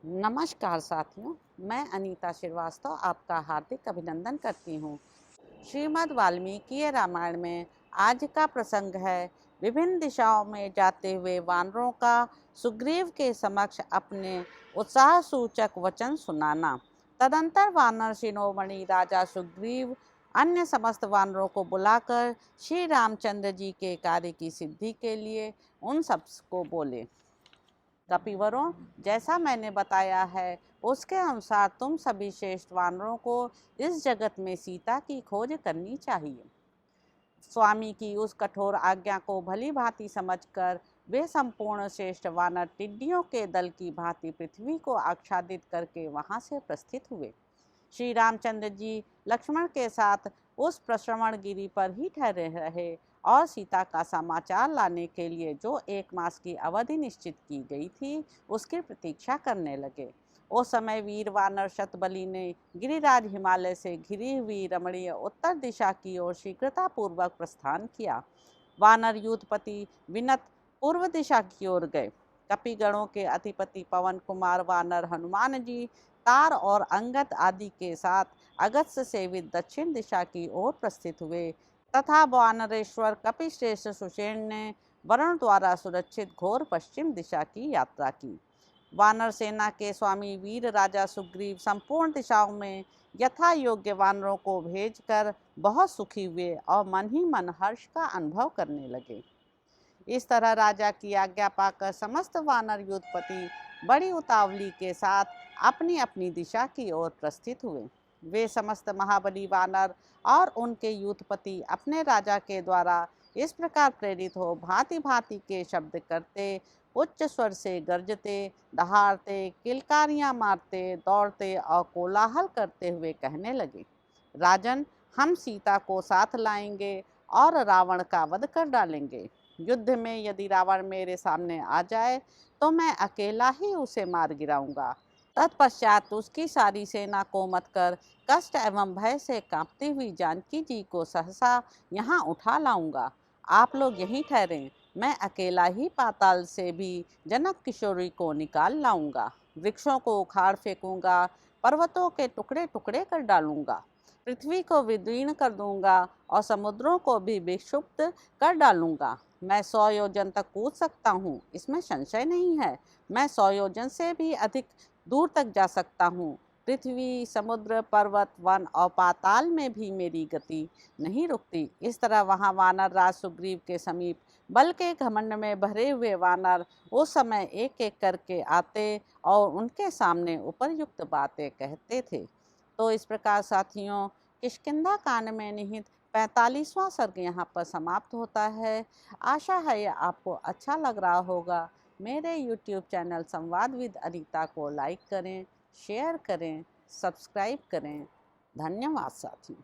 नमस्कार साथियों, मैं अनीता श्रीवास्तव आपका हार्दिक अभिनंदन करती हूँ। श्रीमद् वाल्मीकि रामायण में आज का प्रसंग है विभिन्न दिशाओं में जाते हुए वानरों का सुग्रीव के समक्ष अपने उत्साह सूचक वचन सुनाना। तदंतर वानर शिरोमणि राजा सुग्रीव अन्य समस्त वानरों को बुलाकर श्री रामचंद्र जी के कार्य की सिद्धि के लिए उन सबको बोले, कपिवरों, जैसा मैंने बताया है उसके अनुसार तुम सभी श्रेष्ठ वानरों को इस जगत में सीता की खोज करनी चाहिए। स्वामी की उस कठोर आज्ञा को भली भांति समझकर वे संपूर्ण श्रेष्ठ वानर टिड्डियों के दल की भांति पृथ्वी को आच्छादित करके वहां से प्रस्थित हुए। श्री रामचंद्र जी लक्ष्मण के साथ उस प्रश्रवण गिरी पर ही ठहरे रहे और सीता का समाचार लाने के लिए जो 1 मास की अवधि निश्चित की गई थी उसकी प्रतीक्षा करने लगे। उस समय वीर वानर शतबली ने गिरिराज हिमालय से घिरी हुई रमणीय उत्तर दिशा की ओर शीघ्रता पूर्वक प्रस्थान किया। वानर यूथपति विनत पूर्व दिशा की ओर गए। कपिगणों के अधिपति पवन कुमार वानर हनुमान जी तार और अंगद आदि के साथ अगस्त सेवित दक्षिण दिशा की ओर प्रस्थित हुए तथा वानरेश्वर कपिश्रेष्ठ सुषेण ने वरुण द्वारा सुरक्षित घोर पश्चिम दिशा की यात्रा की। वानर सेना के स्वामी वीर राजा सुग्रीव संपूर्ण दिशाओं में यथा योग्य वानरों को भेजकर बहुत सुखी हुए और मन ही मन हर्ष का अनुभव करने लगे। इस तरह राजा की आज्ञा पाकर समस्त वानर युद्धपति बड़ी उतावली के साथ अपनी अपनी दिशा की ओर प्रस्थित हुए। वे समस्त महाबली वानर और उनके युद्धपति अपने राजा के द्वारा इस प्रकार प्रेरित हो भांति भांति के शब्द करते, उच्च स्वर से गरजते, दहाड़ते, किलकारियां मारते, दौड़ते और कोलाहल करते हुए कहने लगे, राजन, हम सीता को साथ लाएंगे और रावण का वध कर डालेंगे। युद्ध में यदि रावण मेरे सामने आ जाए तो मैं अकेला ही उसे मार गिराऊंगा। तत्पश्चात उसकी सारी सेना को मत कर कष्ट एवं भय से कांपती हुई जानकी जी को सहसा यहाँ उठा लाऊंगा। आप लोग यहीं ठहरें, मैं अकेला ही पाताल से भी जनक किशोरी को निकाल लाऊंगा। वृक्षों को उखाड़ फेंकूंगा, पर्वतों के टुकड़े टुकड़े कर डालूंगा, पृथ्वी को विदीर्ण कर दूंगा और समुद्रों को भी विक्षुब्ध कर डालूंगा। मैं 100 योजन तक कूद सकता हूँ, इसमें संशय नहीं है। मैं 100 योजन से भी अधिक दूर तक जा सकता हूँ। पृथ्वी, समुद्र, पर्वत, वन और पाताल में भी मेरी गति नहीं रुकती। इस तरह वहाँ वानर राज सुग्रीव के समीप बल के घमंड में भरे हुए वानर उस समय एक एक करके आते और उनके सामने उपरयुक्त बातें कहते थे। तो इस प्रकार साथियों, किष्किंधा कांड में निहित 45वां सर्ग यहाँ पर समाप्त होता है। आशा है यह आपको अच्छा लग रहा होगा। मेरे YouTube चैनल संवाद विद अनीता को लाइक करें, शेयर करें, सब्सक्राइब करें। धन्यवाद साथियों।